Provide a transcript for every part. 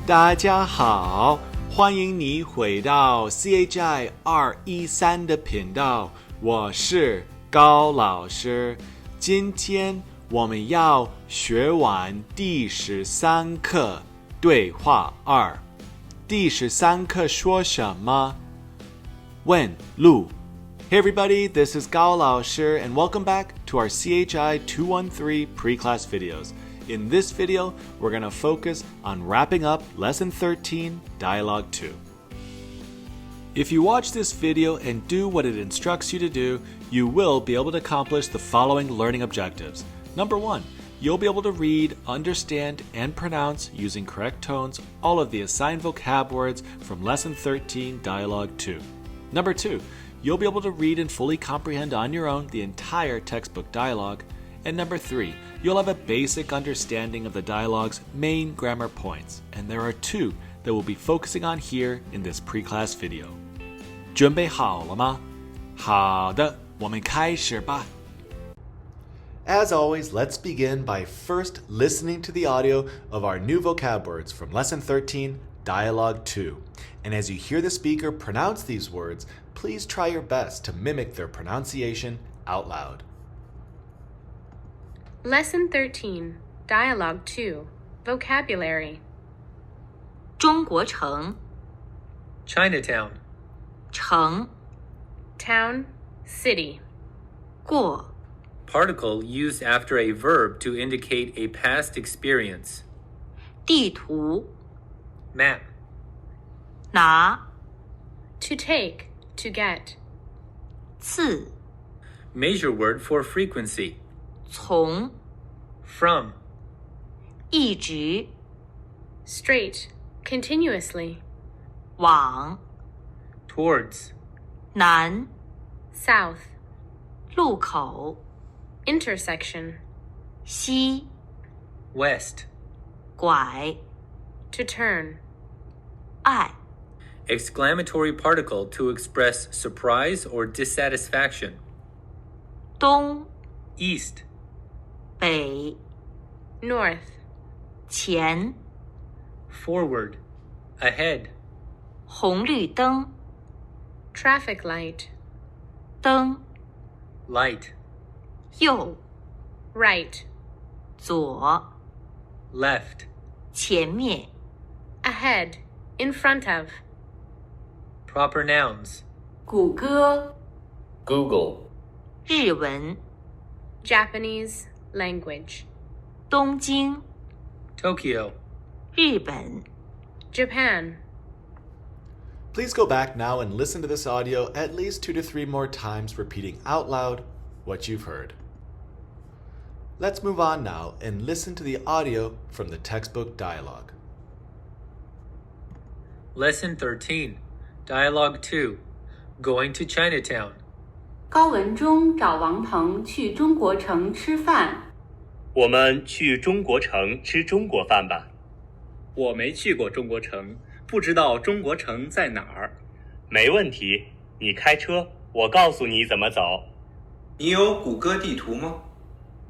大家好，欢迎你回到 CHI 213的频道，我是高老师。今天我们要学完第13课对话2。第13课说什么？问路。Hey everybody, this is Gao 老师 and welcome back to our CHI 213 pre-class videos. In this video, we're going to focus on wrapping up Lesson 13, Dialogue 2. If you watch this video and do what it instructs you to do, you will be able to accomplish the following learning objectives. Number 1, you'll be able to read, understand, and pronounce using correct tones all of the assigned vocab words from Lesson 13, Dialogue 2. Number 2, you'll be able to read and fully comprehend on your own the entire textbook dialogue. And number 3, you'll have a basic understanding of the dialogue's main grammar points, and there are 2 that we'll be focusing on here in this pre-class video. 准备好了吗？好的，我们开始吧。As always, let's begin by first listening to the audio of our new vocab words from Lesson 13, Dialogue 2. And as you hear the speaker pronounce these words, please try your best to mimic their pronunciation out loud. Lesson 13, Dialogue 2, Vocabulary. 中国城 Chinatown. 城 Town, city. 过 Particle used after a verb to indicate a past experience. 地图 Map. 拿 To take, to get. 次 Measure word for frequency. 从 From. 一直 Straight, continuously. 往 Towards. 南 South, 路口 intersection. 西 West. 拐 To turn. 爱 Exclamatory particle to express surprise or dissatisfaction. 东 East. 北 North, 前 Forward. Ahead. 红绿灯 traffic light. 灯 Light. 右 Right, 左 Left. 前面 ahead, in front of. Proper nouns. 谷歌 Google. 日文 Japanese, language. 东京 Tokyo. 日本 Japan. Please go back now and listen to this audio at least 2 to 3 more times, repeating out loud what you've heard. Let's move on now and listen to the audio from the textbook dialogue. Lesson 13, Dialogue 2, Going to Chinatown. 高文忠找王鹏去中国城吃饭。我们去中国城吃中国饭吧。我没去过中国城，不知道中国城在哪儿。没问题，你开车，我告诉你怎么走。你有谷歌地图吗？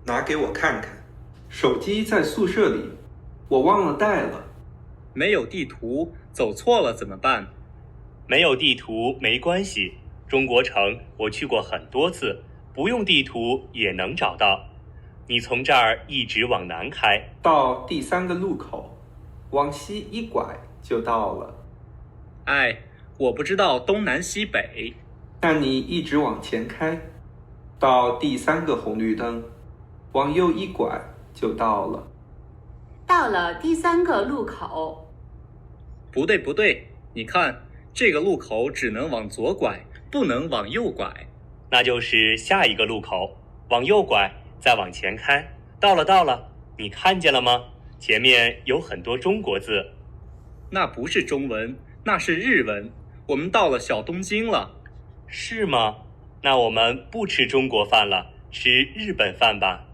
拿给我看看。手机在宿舍里，我忘了带了。没有地图，走错了怎么办？没有地图没关系，中国城我去过很多次，不用地图也能找到。你从这儿一直往南开，到第3个路口，往西一拐就到了。哎，我不知道东南西北。那你一直往前开，到第3个红绿灯，往右一拐就到了。到了第3个路口，不对不对，你看这个路口只能往左拐，不能往右拐。那就是下一个路口，往右拐，再往前开。到了到了，你看见了吗？前面有很多中国字。那不是中文，那是日文。我们到了小东京了。是吗？那我们不吃中国饭了，吃日本饭吧。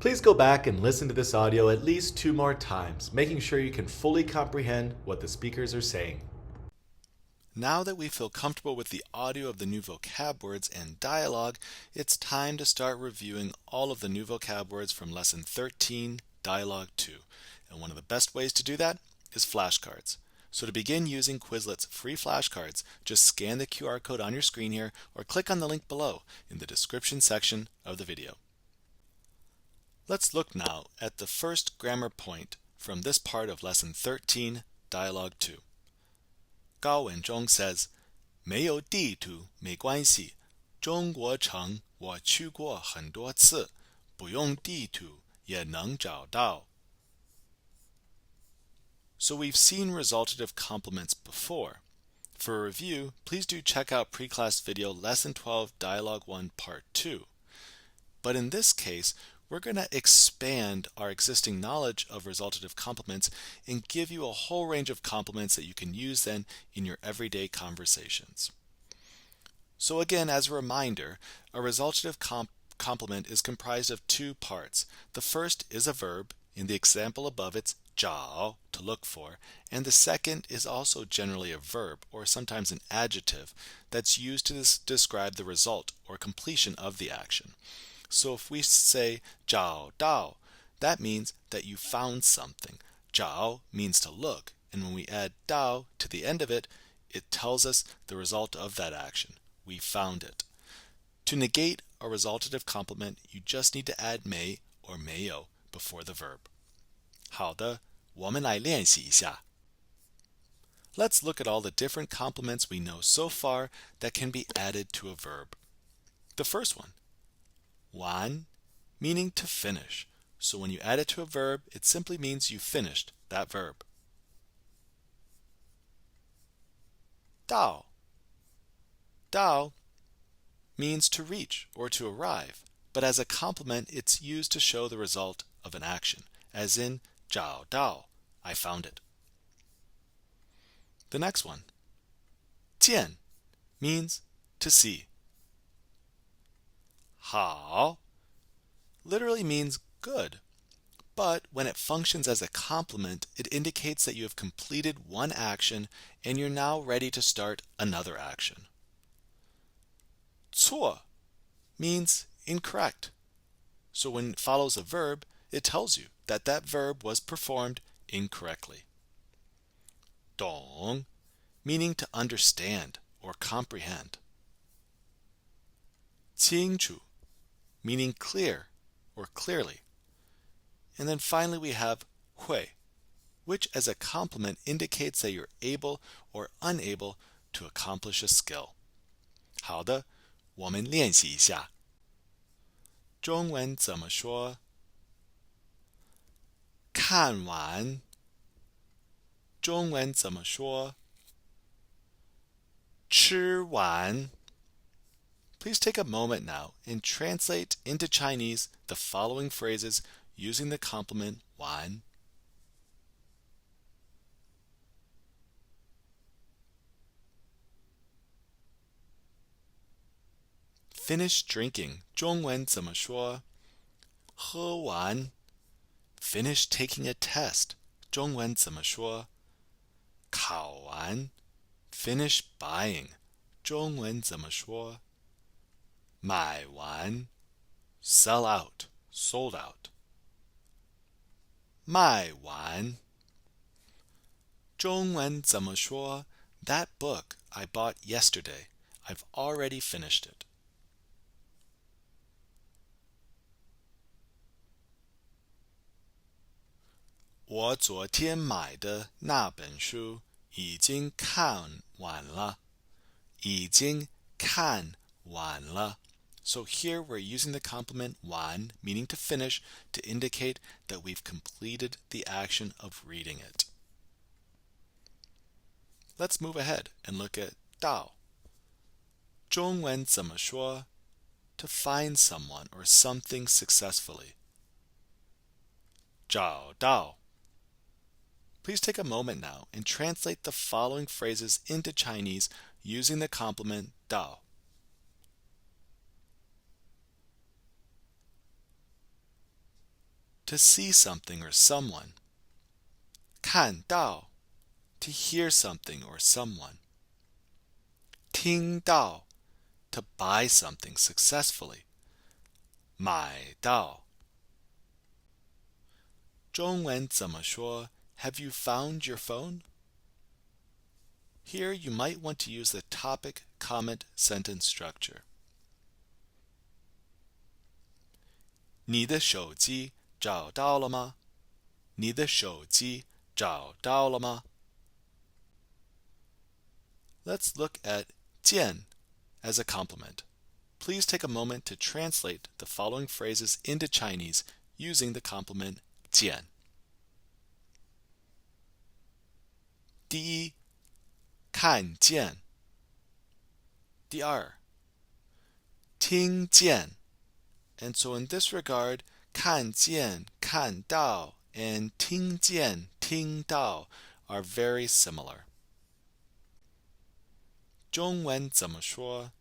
Please go back and listen to this audio at least 2 more times, making sure you can fully comprehend what the speakers are saying. Now that we feel comfortable with the audio of the new vocab words and dialogue, it's time to start reviewing all of the new vocab words from Lesson 13, Dialogue 2. And one of the best ways to do that is flashcards. So to begin using Quizlet's free flashcards, just scan the QR code on your screen here or click on the link below in the description section of the video. Let's look now at the first grammar point from this part of Lesson 13, Dialogue 2. Gao Wenzhong says, 没有地图没关系，中国城我去过很多次，不用地图也能找到。So we've seen resultative complements before. For a review, please do check out pre-class video Lesson 12, Dialogue 1, Part 2. But in this case, we're going to expand our existing knowledge of resultative complements and give you a whole range of complements that you can use then in your everyday conversations. So again, as a reminder, a resultative complement is comprised of two parts. The first is a verb. In the example above, it's 找, to look for, and the second is also generally a verb or sometimes an adjective that's used to describe the result or completion of the action. So if we say 找到, that means that you found something. 找 means to look, and when we add 到 to the end of it, it tells us the result of that action. We found it. To negate a resultative complement, you just need to add 没 or 没有 before the verb. 好的，我们来练习一下。Let's look at all the different complements we know so far that can be added to a verb. The first one, 完, meaning to finish. So when you add it to a verb, it simply means you finished that verb. 到, 到 means to reach or to arrive, but as a complement, it's used to show the result of an action, as in 找到, I found it. The next one, 见, means to see. 好 literally means good, but when it functions as a complement, it indicates that you have completed one action and you're now ready to start another action. 错 means incorrect. So when it follows a verb, it tells you that that verb was performed incorrectly. 懂 meaning to understand or comprehend. 清楚 meaning clear or clearly. And then finally we have 会, which as a complement indicates that you're able or unable to accomplish a skill. 好的，我们练习一下。中文怎么说？看完。中文怎么说？吃完。Please take a moment now and translate into Chinese the following phrases using the complement 完。Finish drinking. 中文怎么说？喝完。Finish taking a test. 中文怎么说？考完。Finish buying. 中文怎么说？买完。Sell out. Sold out. 卖完。中文怎么说？ That book I bought yesterday. I've already finished it. 我昨天买的那本书已经看完了。已经看完了。So here we're using the complement 完, meaning to finish, to indicate that we've completed the action of reading it. Let's move ahead and look at 到。中文怎么说？ To find someone or something successfully. 找到。Please take a moment now and translate the following phrases into Chinese using the complement 到。To see something or someone. 看到 to hear something or someone. 听到 to buy something successfully. 买到。中文怎么说？ Have you found your phone? Here you might want to use the topic comment sentence structure. 你的手机找到了吗？你的手机找到了吗？ Let's look at 见 as a complement. Please take a moment to translate the following phrases into Chinese using the complement 见。第一，看见。第二，听见。And so in this regard, 看见、看到 and 听见、听到 are very similar. 中文怎么说？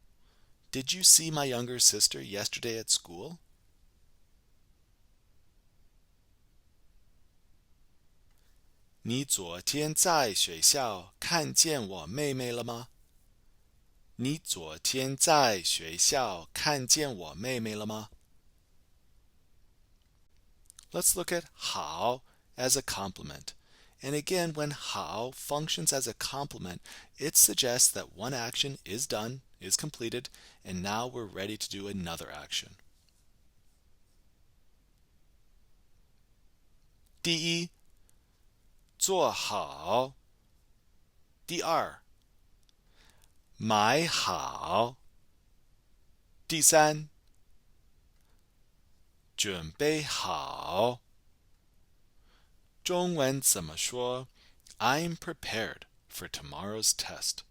Did you see my younger sister yesterday at school? 你昨天在学校看见我妹妹了吗？你昨天在学校看见我妹妹了吗？ Let's look at 好 as a complement. And again, when 好 functions as a complement, it suggests that one action is done, is completed, and now we're ready to do another action. 第一，做好。第二，买好。第三，准备好。中文怎么说？ I'm prepared for tomorrow's test.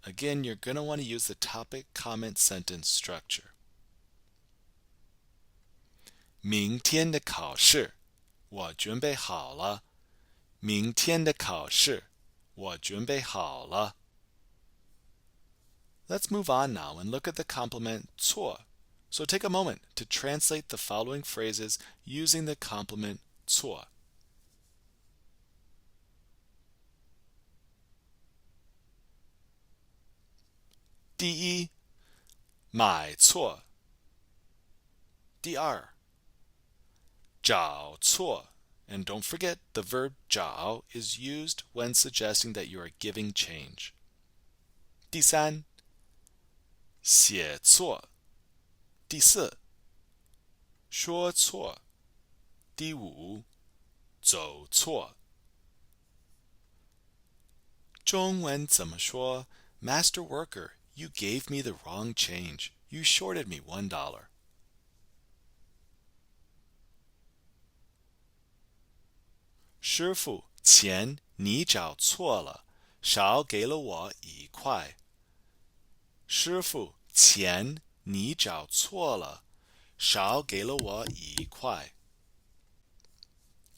Again, you're going to want to use the topic comment sentence structure. 明天的考试，我准备好了。明天的考试，我准备好了。Let's move on now and look at the complement 错. So take a moment to translate the following phrases using the complement 错. 第一，买错。第二，找错. And don't forget, the verb 找 is used when suggesting that you are giving change. 第三，写错。第四，说错。第五，走错。中文怎么说？ Master worker, you gave me the wrong change. You shorted me $1. 师傅，钱你找错了，少给了我1块。师傅，钱你找错了，少给了我1块。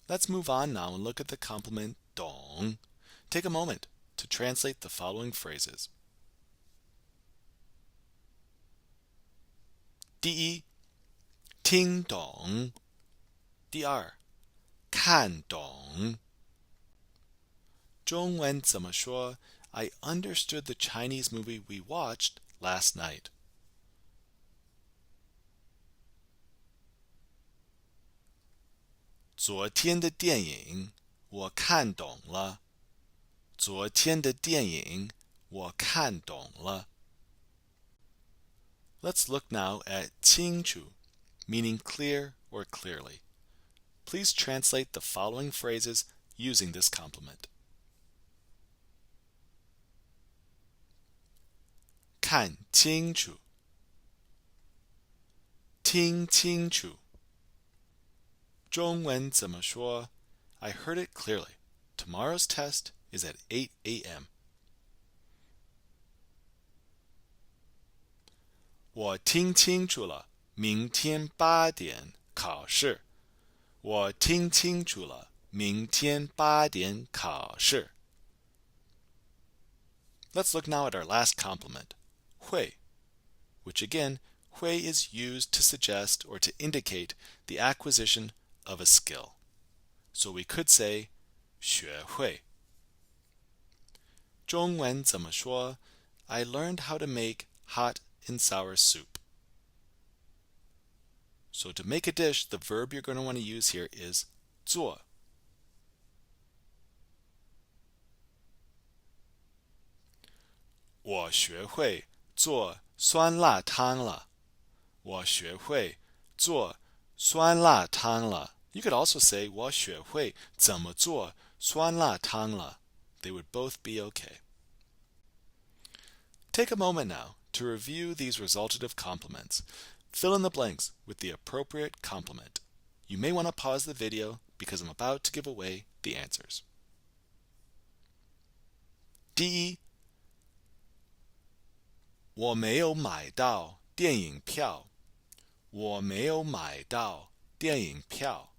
Let's move on now and look at the complement 懂. Take a moment to translate the following phrases. 第一，听懂。第二，看懂。中文怎么说？ I understood the Chinese movie we watched last night. 昨天的电影我看懂了。昨天的电影我看懂了。Let's look now at 清楚, meaning clear or clearly. Please translate the following phrases using this complement. 看清楚。听清楚。中文怎么说？ I heard it clearly. Tomorrow's test is at 8 a.m. 我听清楚了，明天8点考试。我听清楚了，明天8点考试。Let's look now at our last complement, 会, which again, 会 is used to suggest or to indicate the acquisition of a skill. So we could say 学会。中文怎么说？ I learned how to make hot and sour soup. So to make a dish, the verb you're going to want to use here is 做.我学会做酸辣汤了。我学会做酸辣汤了。You could also say 我学会怎么做酸辣汤了。They would both be okay. Take a moment now to review these resultative complements. Fill in the blanks with the appropriate complement. You may want to pause the video because I'm about to give away the answers. 第一，我没有买到电影票。我没有买到电影票。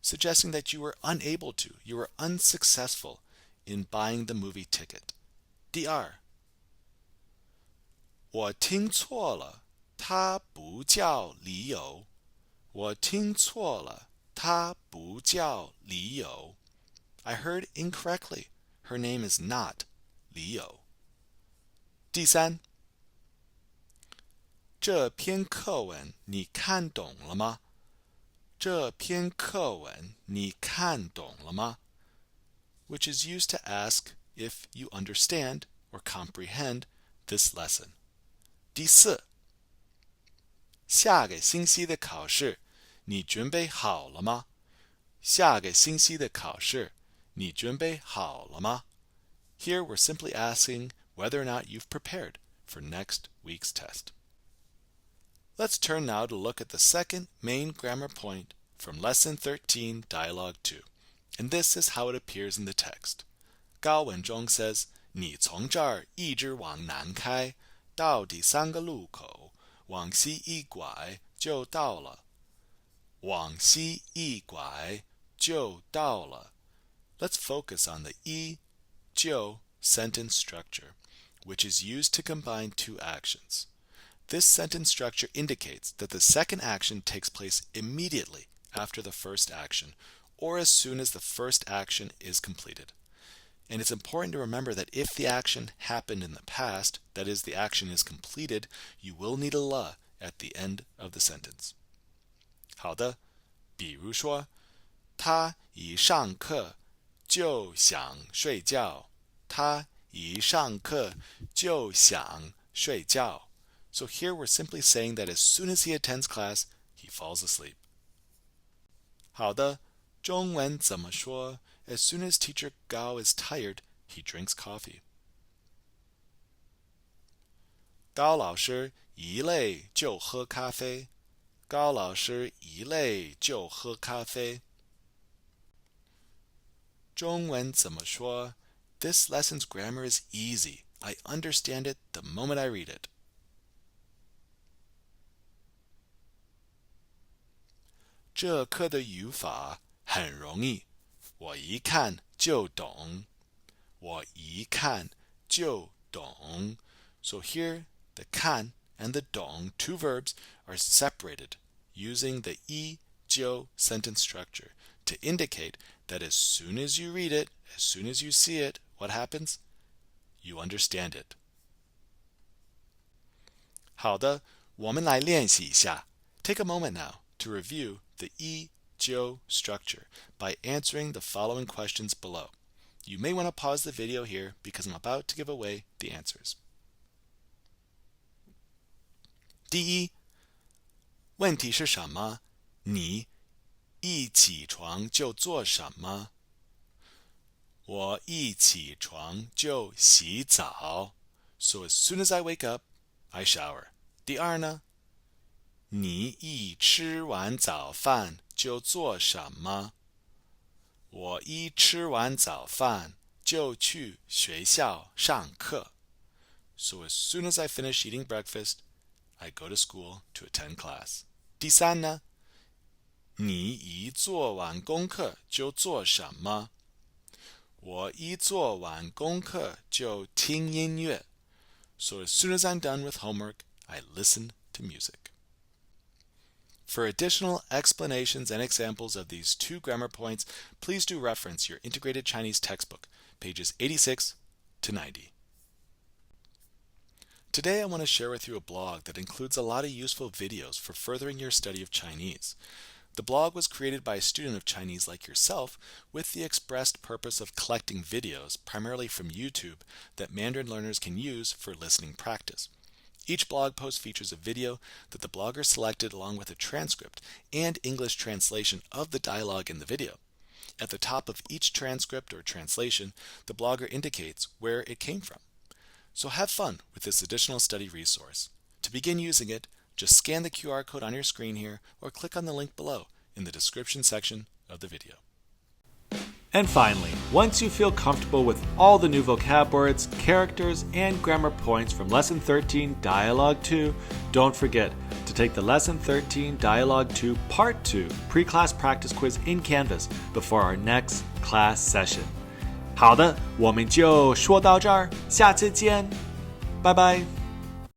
Suggesting that you were unable to, you were unsuccessful in buying the movie ticket. 第二，我听错了，它不叫理由。我听错了，它不叫理由。I heard incorrectly. Her name is not 理由。第三，这篇课文你看懂了吗？这篇课文你看懂了吗？ Which is used to ask if you understand or comprehend this lesson. 第四，下个星期的考试你准备好了吗？下个星期的考试你准备好了吗？ Here we're simply asking whether or not you've prepared for next week's test. Let's turn now to look at the second main grammar point from Lesson 13, Dialogue 2. And this is how it appears in the text. 高文中 says, 你从这儿一直往南开，到第三个路口，往西一拐就到了。往西一拐就到了。Let's focus on the 一就 sentence structure, which is used to combine two actions. This sentence structure indicates that the second action takes place immediately after the first action, or as soon as the first action is completed. And it's important to remember that if the action happened in the past, that is, the action is completed, you will need a la at the end of the sentence. 好的，比如说，他一上课就想睡觉。他一上课就想睡觉。So here we're simply saying that as soon as he attends class, he falls asleep. 好的，中文怎么说？ As soon as teacher Gao is tired, he drinks coffee. 高老师一累就喝咖啡。高老师一累就喝咖啡。中文怎么说？ This lesson's grammar is easy. I understand it the moment I read it. 这课的语法很容易，我一看就懂。我一看就懂。So here, the 看 and the 懂, two verbs, are separated using the 一就 sentence structure to indicate that as soon as you read it, as soon as you see it, what happens? You understand it. 好的，我们来练习一下。Take a moment now to review the 一就 structure by answering the following questions below. You may want to pause the video here because I'm about to give away the answers. 第一，问题是什么？你一起床就做什么？我一起床就洗澡。So as soon as I wake up, I shower. 第二呢？你一吃完早饭就做什么？我一吃完早饭就去学校上课。So as soon as I finish eating breakfast, I go to school to attend class. 第三呢？你一做完功课就做什么？我一做完功课就听音乐。So as soon as I'm done with homework, I listen to music. For additional explanations and examples of these two grammar points, please do reference your Integrated Chinese textbook, pages 86 to 90. Today I want to share with you a blog that includes a lot of useful videos for furthering your study of Chinese. The blog was created by a student of Chinese like yourself with the expressed purpose of collecting videos, primarily from YouTube, that Mandarin learners can use for listening practice. Each blog post features a video that the blogger selected along with a transcript and English translation of the dialogue in the video. At the top of each transcript or translation, the blogger indicates where it came from. So have fun with this additional study resource. To begin using it, just scan the QR code on your screen here or click on the link below in the description section of the video. And finally, once you feel comfortable with all the new vocab words, characters, and grammar points from Lesson 13 Dialogue 2, don't forget to take the Lesson 13 Dialogue 2 Part 2 pre-class practice quiz in Canvas before our next class session. 好的，我们就说到这儿，下次见，拜拜。